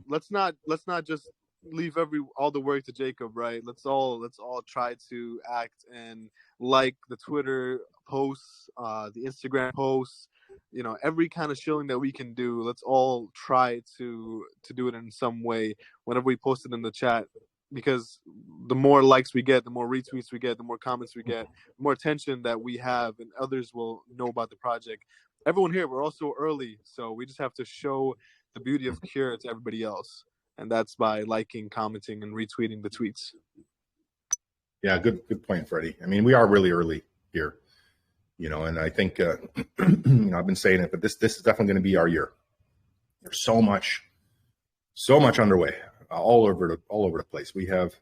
Speaker 3: Let's not just leave all the work to Jacob, right? Let's all try to act and like the Twitter posts, the Instagram posts. Every kind of shilling that we can do, let's all try to do it in some way whenever we post it in the chat, because the more likes we get, the more retweets we get, the more comments we get, the more attention that we have, and others will know about the project. Everyone here, we're also early, so we just have to show the beauty of Cure to everybody else, and that's by liking, commenting, and retweeting the tweets.
Speaker 1: Yeah, good point, Freddie. I mean, we are really early here. And I think, I've been saying it, but this is definitely going to be our year. There's so much underway, all over the place. We have,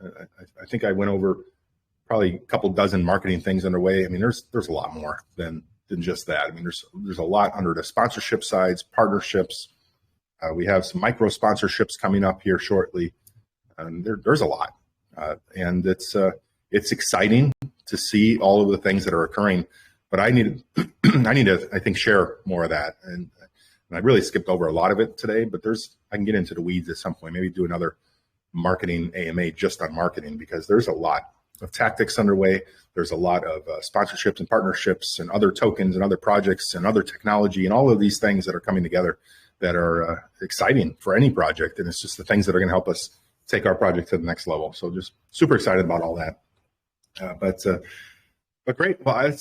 Speaker 1: I think I went over probably a couple dozen marketing things underway. I mean, there's a lot more than than just that. I mean, there's a lot under the sponsorship sides, partnerships. We have some micro sponsorships coming up here shortly. And there's a lot. And it's exciting to see all of the things that are occurring. But I need to, I think, share more of that. And I really skipped over a lot of it today, but I can get into the weeds at some point, maybe do another marketing AMA just on marketing, because there's a lot of tactics underway. There's a lot of sponsorships and partnerships and other tokens and other projects and other technology and all of these things that are coming together that are exciting for any project. And it's just the things that are going to help us take our project to the next level. So just super excited about all that. But great. Well,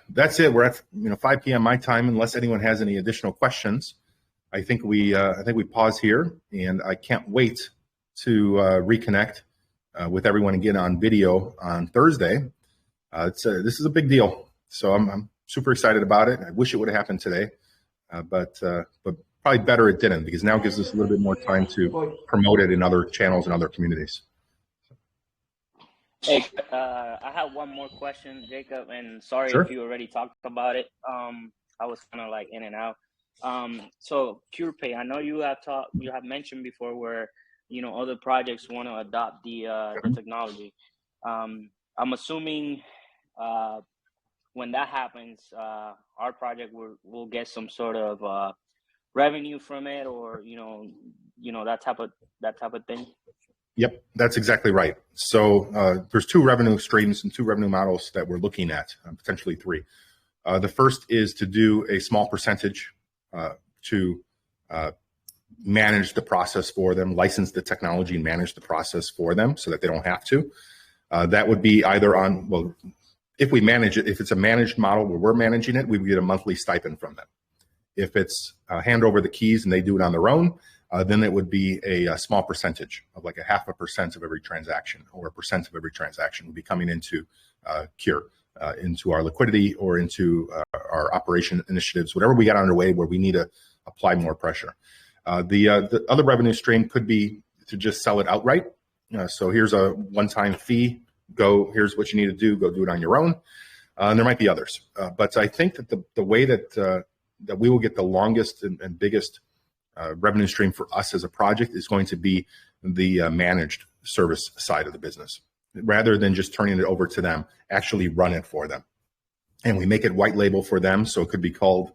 Speaker 1: that's it. We're at 5 p.m. my time. Unless anyone has any additional questions, I think we pause here, and I can't wait to reconnect with everyone again on video on Thursday. This is a big deal, so I'm super excited about it. I wish it would have happened today, but probably better it didn't, because now it gives us a little bit more time to promote it in other channels and other communities.
Speaker 4: Hey, I have one more question, Jacob, and sorry
Speaker 1: Sure.
Speaker 4: if you already talked about it. I was kind of like in and out. So CurePay, I know you have mentioned before where other projects want to adopt the technology. I'm assuming when that happens, our project will get some sort of revenue from it, or that type of thing.
Speaker 1: Yep, that's exactly right. So there's two revenue streams and two revenue models that we're looking at, potentially three. The first is to do a small percentage to manage the process for them, license the technology and manage the process for them so that they don't have to. That would be either if we manage it, if it's a managed model where we're managing it, we would get a monthly stipend from them. If it's hand over the keys and they do it on their own, then it would be a small percentage of like 0.5% of every transaction, or 1% of every transaction would be coming into Cure, into our liquidity or into our operation initiatives, whatever we got underway where we need to apply more pressure. The other revenue stream could be to just sell it outright. So here's a one-time fee. Here's what you need to do. Go do it on your own. And there might be others. But I think that the way that we will get the longest and biggest revenue stream for us as a project is going to be the managed service side of the business. Rather than just turning it over to them, actually run it for them. And we make it white label for them. So it could be called,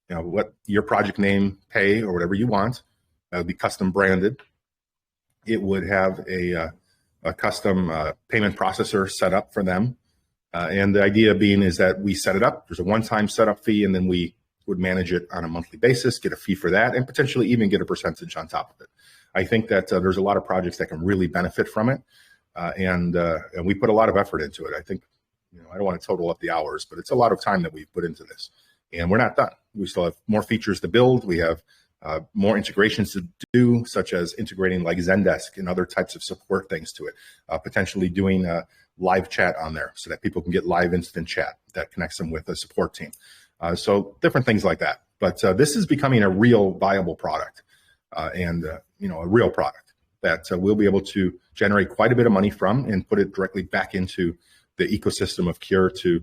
Speaker 1: what your project name, pay, or whatever you want. That would be custom branded. It would have a custom payment processor set up for them. And the idea being is that we set it up. There's a one-time setup fee, and then we would manage it on a monthly basis, get a fee for that, and potentially even get a percentage on top of it. I think that there's a lot of projects that can really benefit from it. And we put a lot of effort into it. I think, I don't want to total up the hours, but it's a lot of time that we've put into this. And we're not done. We still have more features to build. We have more integrations to do, such as integrating like Zendesk and other types of support things to it. Potentially doing live chat on there so that people can get live instant chat that connects them with a support team. So different things like that. But this is becoming a real viable product and a real product that we'll be able to generate quite a bit of money from and put it directly back into the ecosystem of Cure to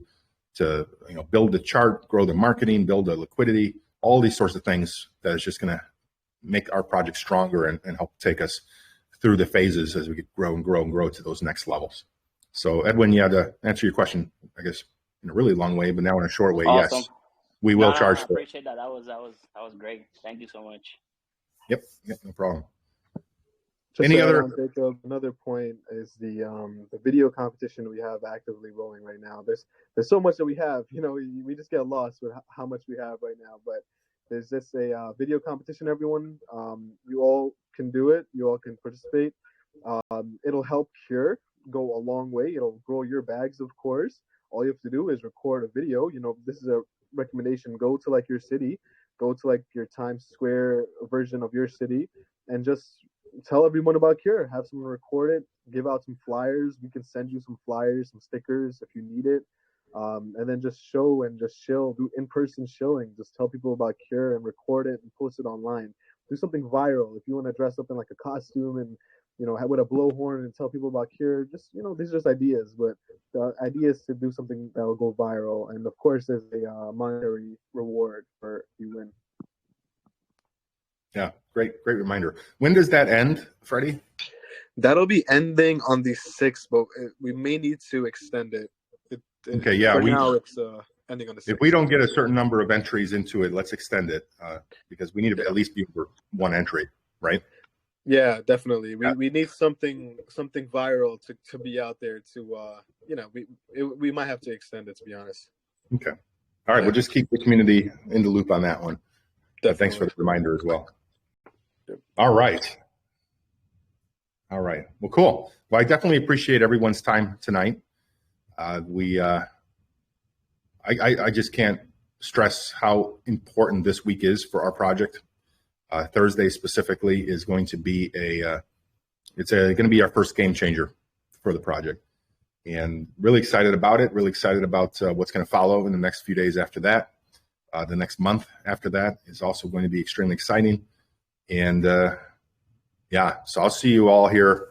Speaker 1: build the chart, grow the marketing, build the liquidity, all these sorts of things that is just going to make our project stronger and help take us through the phases as we grow and grow and grow to those next levels. So Edwin, you had to answer your question, I guess, in a really long way, but now in a short way.
Speaker 4: Awesome.
Speaker 1: Yes, we will charge
Speaker 4: I
Speaker 1: for it.
Speaker 4: appreciate that. That was great. Thank you so much.
Speaker 1: Yep, no problem.
Speaker 5: Just
Speaker 1: Any other?
Speaker 5: Jacob, another point is the video competition we have actively rolling right now. There's so much that we have. We just get lost with how much we have right now. But there's just a video competition. Everyone, you all can do it. You all can participate. It'll help Cure go a long way. It'll grow your bags, of course. All you have to do is record a video. This is a recommendation. Go to like your city, go to like your Times Square version of your city, and just tell everyone about Cure. Have someone record it, give out some flyers. We can send you some flyers, some stickers if you need it. And then just show and just shill, do in-person shilling. Just tell people about Cure and record it and post it online. do something viral. If you want to dress up in like a costume and with a blowhorn and tell people about Cure, just these are just ideas. But the idea is to do something that will go viral, and of course, there's a monetary reward for if you win.
Speaker 1: Yeah, great reminder. When does that end, Freddie?
Speaker 3: That'll be ending on the 6th, but we may need to extend it.
Speaker 1: Okay, yeah.
Speaker 3: For now, it's ending on the 6th.
Speaker 1: If we don't get a certain number of entries into it, let's extend it because we need to at least be over one entry, right?
Speaker 3: Yeah, definitely. We need something viral to be out there to we might have to extend it, to be honest.
Speaker 1: Okay. All right, we'll just keep the community in the loop on that one. Thanks for the reminder as well.
Speaker 3: Yep.
Speaker 1: All right. Well, cool. Well, I definitely appreciate everyone's time tonight. I just can't stress how important this week is for our project. Thursday specifically is going to be going to be our first game changer for the project, and really excited about it. Really excited about what's going to follow in the next few days after that. The next month after that is also going to be extremely exciting, and so I'll see you all here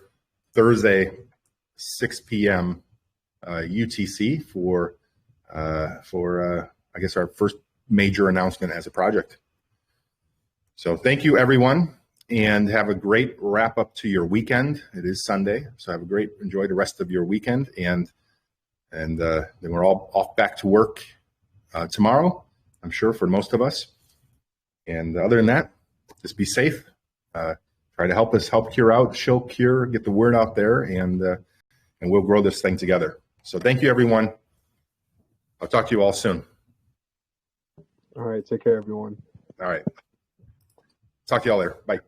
Speaker 1: Thursday, 6 p.m. UTC for I guess our first major announcement as a project. So thank you, everyone, and have a great wrap up to your weekend. It is Sunday, so enjoy the rest of your weekend, and then we're all off back to work tomorrow, I'm sure, for most of us. And other than that, just be safe. Try to help Cure out, show Cure, get the word out there, and we'll grow this thing together. So thank you, everyone. I'll talk to you all soon.
Speaker 5: All right, take care, everyone.
Speaker 1: All right. Talk to y'all later. Bye.